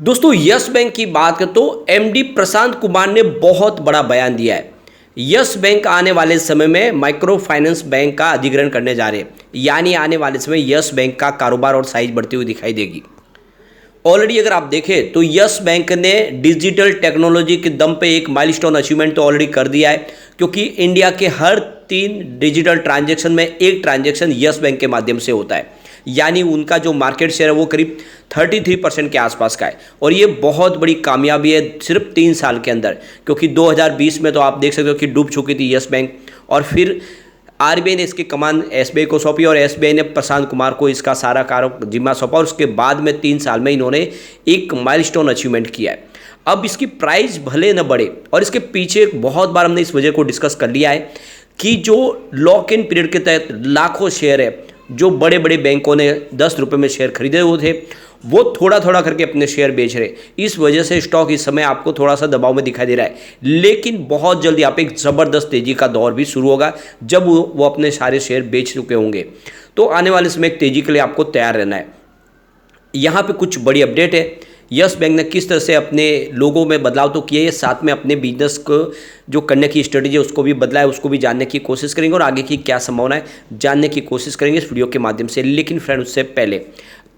दोस्तों yes bank की बात करें तो एमडी प्रशांत कुमार ने बहुत बड़ा बयान दिया है। यस बैंक आने वाले समय में माइक्रो फाइनेंस बैंक का अधिग्रहण करने जा रहे हैं, यानी आने वाले समय यस बैंक का कारोबार और साइज बढ़ती हुई दिखाई देगी। ऑलरेडी अगर आप देखें तो यस बैंक ने डिजिटल टेक्नोलॉजी के दम पे एक माइलस्टोन अचीवमेंट तो ऑलरेडी कर दिया है, क्योंकि इंडिया के हर 3 डिजिटल ट्रांजैक्शन में एक ट्रांजैक्शन यस बैंक के माध्यम से होता है, यानी उनका जो मार्केट शेयर है वो करीब 33% के आसपास का है। और ये बहुत बड़ी कामयाबी है सिर्फ 3 साल के अंदर, क्योंकि 2020 में तो आप देख सकते हो कि डूब चुकी थी यस बैंक, और फिर आरबीआई ने इसकी कमान एसबीआई को सौंपी और एसबीआई ने प्रशांत कुमार को इसका सारा जिम्मा सौंपा, और उसके बाद में 3 साल में इन्होंने एक माइलस्टोन अचीवमेंट किया है। अब इसकी प्राइस भले न बढ़े, और इसके पीछे बहुत बार हमने इस वजह को डिस्कस कर लिया है कि जो लॉक इन पीरियड के तहत लाखों शेयर है, जो बड़े बड़े बैंकों ने 10 रुपये में शेयर खरीदे हुए थे, वो थोड़ा थोड़ा करके अपने शेयर बेच रहे। इस वजह से स्टॉक इस समय आपको थोड़ा सा दबाव में दिखाई दे रहा है, लेकिन बहुत जल्दी आप एक ज़बरदस्त तेज़ी का दौर भी शुरू होगा जब वो अपने सारे शेयर बेच चुके होंगे। तो आने वाले समय एक तेज़ी के लिए आपको तैयार रहना है। यहाँ पे कुछ बड़ी अपडेट है। यस बैंक ने किस तरह से अपने लोगों में बदलाव तो किए है, साथ में अपने बिजनेस को जो करने की स्ट्रेटेजी है उसको भी बदला है, उसको भी जानने की कोशिश करेंगे और आगे की क्या संभावना है जानने की कोशिश करेंगे इस वीडियो के माध्यम से। लेकिन फ्रेंड, उससे पहले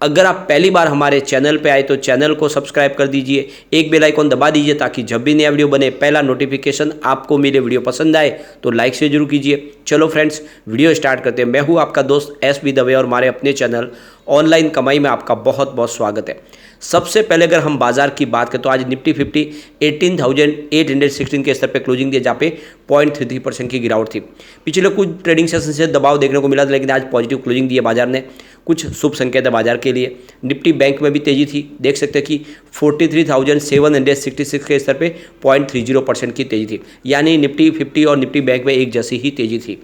अगर आप पहली बार हमारे चैनल पे आए तो चैनल को सब्सक्राइब कर दीजिए, एक बेल आइकॉन दबा दीजिए ताकि जब भी नया वीडियो बने पहला नोटिफिकेशन आपको मिले। वीडियो पसंद आए तो लाइक से जरूर कीजिए। चलो फ्रेंड्स, वीडियो स्टार्ट करते हैं। मैं हूँ आपका दोस्त एस बी दवे और हमारे अपने चैनल ऑनलाइन कमाई में आपका बहुत बहुत स्वागत है। सबसे पहले अगर हम बाजार की बात करें तो आज निफ्टी 50 18,816 के स्तर पे क्लोजिंग दिया, जहाँ पे 0.33% की गिरावट थी। पिछले कुछ ट्रेडिंग सेशन से दबाव देखने को मिला था, लेकिन आज पॉजिटिव क्लोजिंग दी है बाजार ने। कुछ शुभ संकेत है बाजार के लिए। निफ्टी बैंक में भी तेजी थी, देख सकते हैं कि 43,766 के स्तर पे 0.30% की तेजी थी, यानी निफ्टी 50 और निफ्टी बैंक में एक जैसी ही तेजी थी।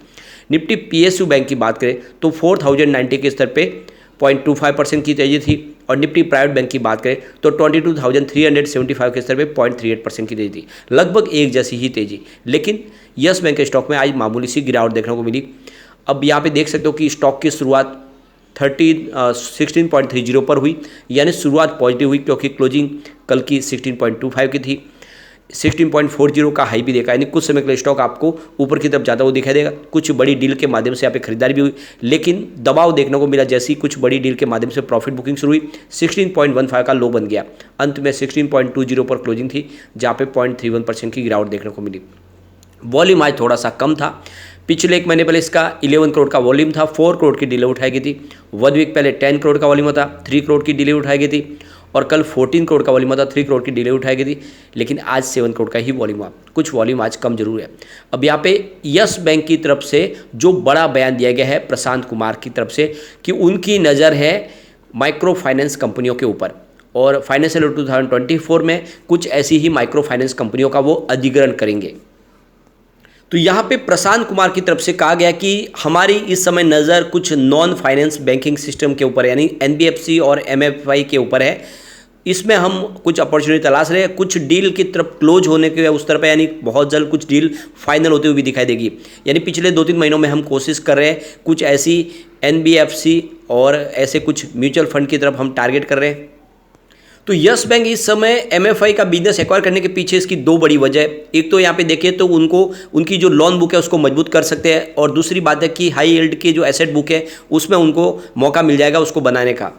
निफ्टी पीएसयू बैंक की बात करें तो 4,090 के स्तर पे 0.25% की तेजी थी, और निफ्टी प्राइवेट बैंक की बात करें तो 22,375 के स्तर पे 0.38% की तेजी थी, लगभग एक जैसी ही तेजी। लेकिन यस बैंक के स्टॉक में आज मामूली सी गिरावट देखने को मिली। अब यहाँ पे देख सकते हो कि स्टॉक की शुरुआत 16.30 पर हुई, यानी शुरुआत पॉजिटिव हुई, क्योंकि क्लोजिंग कल की 16.25 की थी। 16.40 का हाई भी देखा, यानी कुछ समय के लिए स्टॉक आपको ऊपर की तरफ जाता हुआ दिखाई देगा। कुछ बड़ी डील के माध्यम से यहाँ पे खरीदारी भी हुई, लेकिन दबाव देखने को मिला। जैसी कुछ बड़ी डील के माध्यम से प्रॉफिट बुकिंग शुरू हुई, 16.15 का लो बन गया। अंत में 16.20 पर क्लोजिंग थी, जहाँ पे 0.31% की गिरावट देखने को मिली। वॉल्यूम आज थोड़ा सा कम था। पिछले एक महीने पहले इसका 11 करोड़ का वॉल्यूम था, 4 करोड़ की डीले उठाई गई थी। 1 वीक पहले 10 करोड़ का वॉल्यूम था, 3 करोड़ की डीले उठाई गई थी, और कल 14 करोड़ का वॉल्यूम था, 3 करोड़ की डीले उठाई गई थी। लेकिन आज 7 करोड़ का ही वॉल्यूम हुआ, कुछ वॉल्यूम आज कम जरूर है। अब यहाँ पे यस बैंक की तरफ से जो बड़ा बयान दिया गया है प्रशांत कुमार की तरफ से, कि उनकी नज़र है माइक्रो फाइनेंस कंपनियों के ऊपर, और फाइनेंशियल 2024 में कुछ ऐसी ही माइक्रो फाइनेंस कंपनियों का वो अधिग्रहण करेंगे। तो यहाँ पे प्रशांत कुमार की तरफ से कहा गया कि हमारी इस समय नज़र कुछ नॉन फाइनेंस बैंकिंग सिस्टम के ऊपर, यानी एनबीएफसी और एमएफआई के ऊपर है। इसमें हम कुछ अपॉर्चुनिटी तलाश रहे हैं, कुछ डील की तरफ क्लोज होने के उस तरफ है, यानी बहुत जल्द कुछ डील फाइनल होते हुए भी दिखाई देगी। यानी पिछले 2-3 महीनों में हम कोशिश कर रहे हैं, कुछ ऐसी एनबीएफसी और ऐसे कुछ म्यूचुअल फंड की तरफ हम टारगेट कर रहे हैं। तो यस बैंक इस समय एमएफआई का बिजनेस एक्वायर करने के पीछे इसकी 2 बड़ी वजह है। एक तो यहाँ पे देखिए तो उनकी जो लोन बुक है उसको मजबूत कर सकते हैं, और दूसरी बात है कि हाई यील्ड की जो एसेट बुक है उसमें उनको मौका मिल जाएगा उसको बनाने का।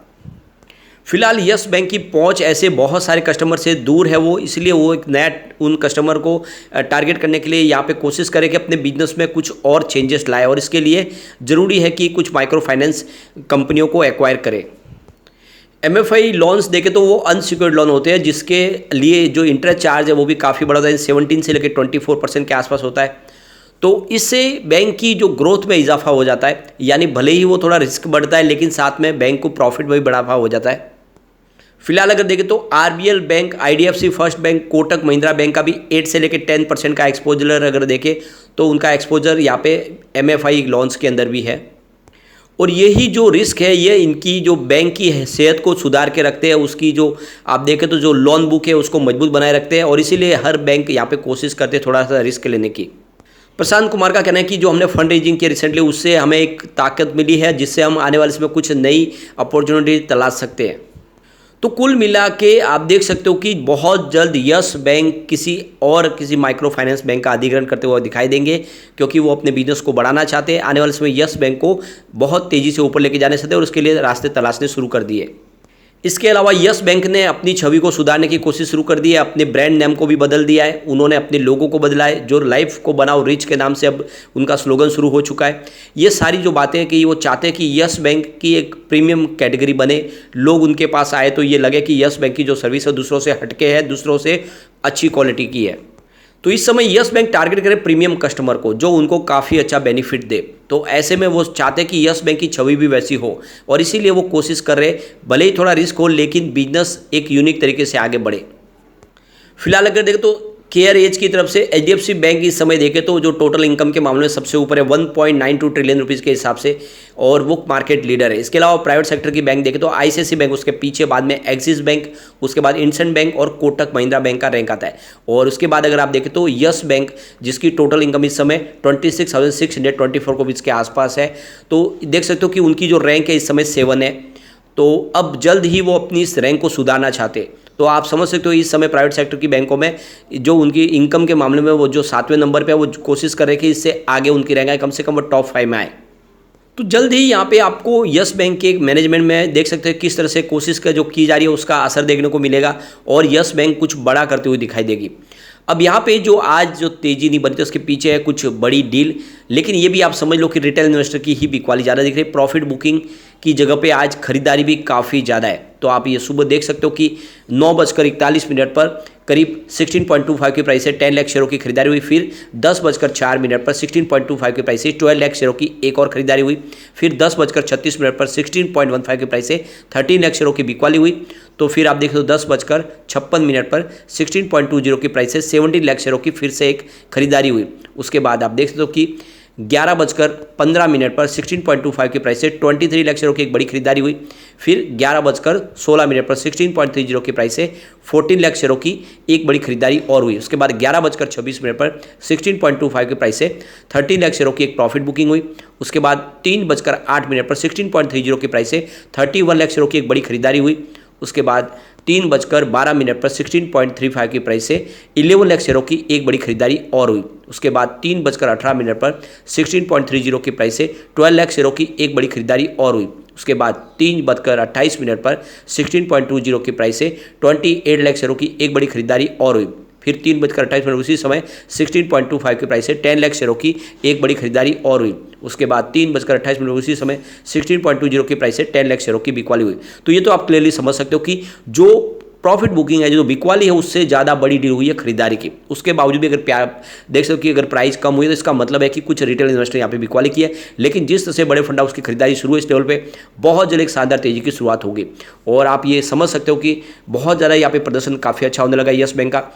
फिलहाल यस बैंक की पहुंच ऐसे बहुत सारे कस्टमर से दूर है, वो इसलिए वो एक नया उन कस्टमर को टारगेट करने के लिए यहाँ पे कोशिश करे कि अपने बिजनेस में कुछ और चेंजेस लाए, और इसके लिए ज़रूरी है कि कुछ माइक्रो फाइनेंस कंपनियों को एक्वायर करे। एमएफआई लोन्स देखे तो वो अनसिक्योर्ड लोन होते हैं, जिसके लिए जो इंटरेस्ट चार्ज है वो भी काफ़ी बड़ा होता है, 17 से लेकर 24% के आसपास होता है। तो इससे बैंक की जो ग्रोथ में इजाफा हो जाता है, यानी भले ही वो थोड़ा रिस्क बढ़ता है, लेकिन साथ में बैंक को प्रॉफिट में भी बढ़ावा हो जाता है। फिलहाल अगर देखें तो RBL bank, IDFC first bank, Kotak Mahindra bank का भी 8 से लेकर 10% का एक्सपोजर अगर देखें तो उनका एक्सपोजर यहाँ पे एमएफआई लोन्स के अंदर भी है। और यही जो रिस्क है ये इनकी जो बैंक की सेहत को सुधार के रखते हैं, उसकी जो आप देखें तो जो लोन बुक है उसको मजबूत बनाए रखते हैं, और इसीलिए हर बैंक यहाँ पे कोशिश करते हैं थोड़ा सा रिस्क लेने की। प्रशांत कुमार का कहना है कि जो हमने फंड रेजिंग की रिसेंटली उससे हमें एक ताकत मिली है, जिससे हम आने वाले समय कुछ नई अपॉर्चुनिटी तलाश सकते हैं। तो कुल मिला के आप देख सकते हो कि बहुत जल्द यस बैंक किसी माइक्रो फाइनेंस बैंक का अधिग्रहण करते हुए दिखाई देंगे, क्योंकि वो अपने बिजनेस को बढ़ाना चाहते हैं। आने वाले समय यस बैंक को बहुत तेज़ी से ऊपर लेके जाने चाहते हैं और उसके लिए रास्ते तलाशने शुरू कर दिए। इसके अलावा यस बैंक ने अपनी छवि को सुधारने की कोशिश शुरू कर दी है, अपने ब्रांड नेम को भी बदल दिया है, उन्होंने अपने लोगों को बदला है, जो लाइफ को बनाओ रिच के नाम से अब उनका स्लोगन शुरू हो चुका है। ये सारी जो बातें हैं कि वो चाहते हैं कि यस बैंक की एक प्रीमियम कैटेगरी बने, लोग उनके पास आए तो ये लगे कि यस बैंक की जो सर्विस है दूसरों से हटके है, दूसरों से अच्छी क्वालिटी की है। तो इस समय यस बैंक टारगेट करे प्रीमियम कस्टमर को, जो उनको काफ़ी अच्छा बेनिफिट दे। तो ऐसे में वो चाहते कि यस बैंक की छवि भी वैसी हो और इसीलिए वो कोशिश कर रहे, भले ही थोड़ा रिस्क हो लेकिन बिजनेस एक यूनिक तरीके से आगे बढ़े। फिलहाल अगर देखें तो केयर एज की तरफ से एचडीएफसी बैंक इस समय देखें तो जो टोटल इनकम के मामले में सबसे ऊपर है 1.92 ट्रिलियन रुपीज़ के हिसाब से, और वो मार्केट लीडर है। इसके अलावा प्राइवेट सेक्टर की बैंक देखें तो आईसीआईसीआई बैंक उसके पीछे, बाद में एक्सिस बैंक, उसके बाद इंडसइंड बैंक और कोटक महिंद्रा बैंक का रैंक आता है। और उसके बाद अगर आप देखें तो यस बैंक जिसकी टोटल इनकम इस समय 26,624 करोड़ के आसपास है, तो देख सकते हो कि उनकी जो रैंक है इस समय 7 है। तो अब जल्द ही वो अपनी इस रैंक को सुधारना चाहते। तो आप समझ सकते हो इस समय प्राइवेट सेक्टर की बैंकों में जो उनकी इनकम के मामले में वो जो 7वें नंबर पे है, वो कोशिश कर रहे हैं कि इससे आगे उनकी रैंक आए, कम से कम वो टॉप 5 में आए। तो जल्द ही यहाँ पे आपको यस बैंक के मैनेजमेंट में देख सकते हैं किस तरह से कोशिश जो की जा रही है उसका असर देखने को मिलेगा और यस बैंक कुछ बड़ा करते हुए दिखाई देगी। अब यहाँ पे जो आज जो तेजी नहीं बनती उसके पीछे है कुछ बड़ी डील, लेकिन ये भी आप समझ लो कि रिटेल इन्वेस्टर की ही बिकवाली ज़्यादा दिख रही है। प्रॉफिट बुकिंग की जगह पे आज खरीदारी भी काफ़ी ज़्यादा है। तो आप ये सुबह देख सकते हो कि 9:41 पर करीब 16.25 की प्राइस से 10 लाख शेयरों की खरीदारी हुई। फिर 10:04 पर 16.25 की प्राइस से 12 लाख शेयरों की एक और खरीदारी हुई। फिर 10:36 पर 16.15 की प्राइस से 13 लाख शेयरों की बिकवाली हुई। तो फिर आप देख लो 10:56 पर 16.20 की प्राइस से 17 लाख शेयरों की फिर से एक खरीदारी हुई। उसके बाद आप देख सकते हो कि 11:15 पर 16.25 की प्राइस से 23 लाख शेयरों की एक बड़ी खरीदारी हुई। फिर 11:16 पर 16.30 की प्राइस से 14 लाख शेयरों की एक बड़ी खरीदारी और हुई। उसके बाद 11:26 पर 16.25 की प्राइस से 13 लाख शेयरों की एक प्रॉफिट बुकिंग हुई। उसके बाद 3:08 पर 16.30 की प्राइस से 31 लाख शेयरों की एक बड़ी खरीदारी हुई। उसके बाद 3:12 पर 16.35 की प्राइस से 11 लाख शेयरों की एक बड़ी खरीदारी और हुई। उसके बाद 3:18 पर 16.30 की प्राइस से 12 लाख शेयरों की एक बड़ी खरीदारी और हुई। उसके बाद 3:28 पर 16.20 की प्राइस से 28 लाख शेयरों की एक बड़ी खरीदारी और हुई। फिर 3:28 उसी समय 16.25 की प्राइस से 10 लाख शेयरों की एक बड़ी खरीदारी और हुई। उसके बाद 3:28 उसी समय 16.20 की प्राइस से 10 लाख शेयरों की बिकवाली हुई। तो ये तो आप क्लियरली समझ सकते हो कि जो प्रॉफिट बुकिंग है, जो बिकवाली है, उससे ज़्यादा बड़ी डील हुई है खरीदारी की। उसके बावजूद भी अगर देख सकते हो कि अगर प्राइस कम हुई तो इसका मतलब है कि कुछ रिटेल इन्वेस्टर यहाँ पे बिकवाली की है। लेकिन जिस तरह से बड़े फंड हाउस की खरीदारी शुरू है इस लेवल पे, बहुत जल्द एक शानदार तेजी की शुरुआत होगी। और आप ये समझ सकते हो कि बहुत ज़्यादा यहाँ पे प्रदर्शन काफ़ी अच्छा होने लगा यस बैंक का।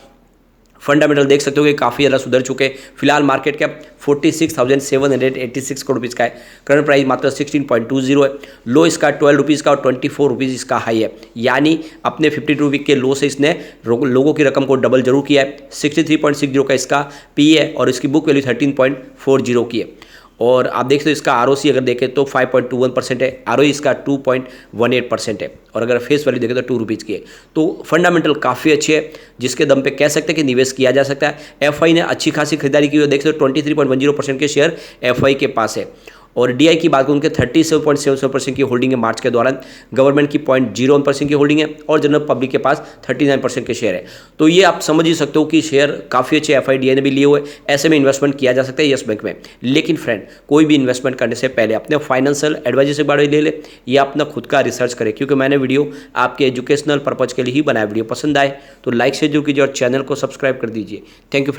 फंडामेंटल देख सकते हो कि काफ़ी ज़्यादा सुधर चुके। फिलहाल मार्केट कैप 46,786 करोड़ रुपीज़ का है। करंट प्राइस मात्र 16.20 है। लो इसका 12 रुपीज़ का और 24 रुपीज़ इसका हाई है। यानी अपने 52 वीक के लो से इसने लोगों की रकम को डबल जरूर किया है। 63.60 का इसका पी है और इसकी बुक वैल्यू 13.40 की है। और आप देख सकते हो इसका आरओसी अगर देखें तो 5.21% है, आरओई इसका 2.18% है। और अगर फेस वैल्यू देखें तो 2 रुपीज़ की है। तो फंडामेंटल काफ़ी अच्छे है जिसके दम पे कह सकते हैं कि निवेश किया जा सकता है। एफआई ने अच्छी खासी खरीदारी की हुई, देख सकते हो 23.10% के शेयर एफआई के पास है। और डीआई की बात करूँ उनके 37.77% की होल्डिंग है मार्च के दौरान। गवर्नमेंट की 0.01% की होल्डिंग है और जनरल पब्लिक के पास 39% के शेयर है। तो ये आप समझ ही सकते हो कि शेयर काफ़ी अच्छे एफआईडीआई ने भी लिए हुए। ऐसे में इन्वेस्टमेंट किया जा सकता है यस बैंक में। लेकिन फ्रेंड, कोई भी इन्वेस्टमेंट करने से पहले अपने फाइनेंशियल एडवाइजर से बारे ले ले या अपना खुद का रिसर्च करें, क्योंकि मैंने वीडियो आपके एजुकेशनल पर्पज़ के लिए ही बनाया। वीडियो पसंद आए तो लाइक से जरूर कीजिए और चैनल को सब्सक्राइब कर दीजिए। Thank you.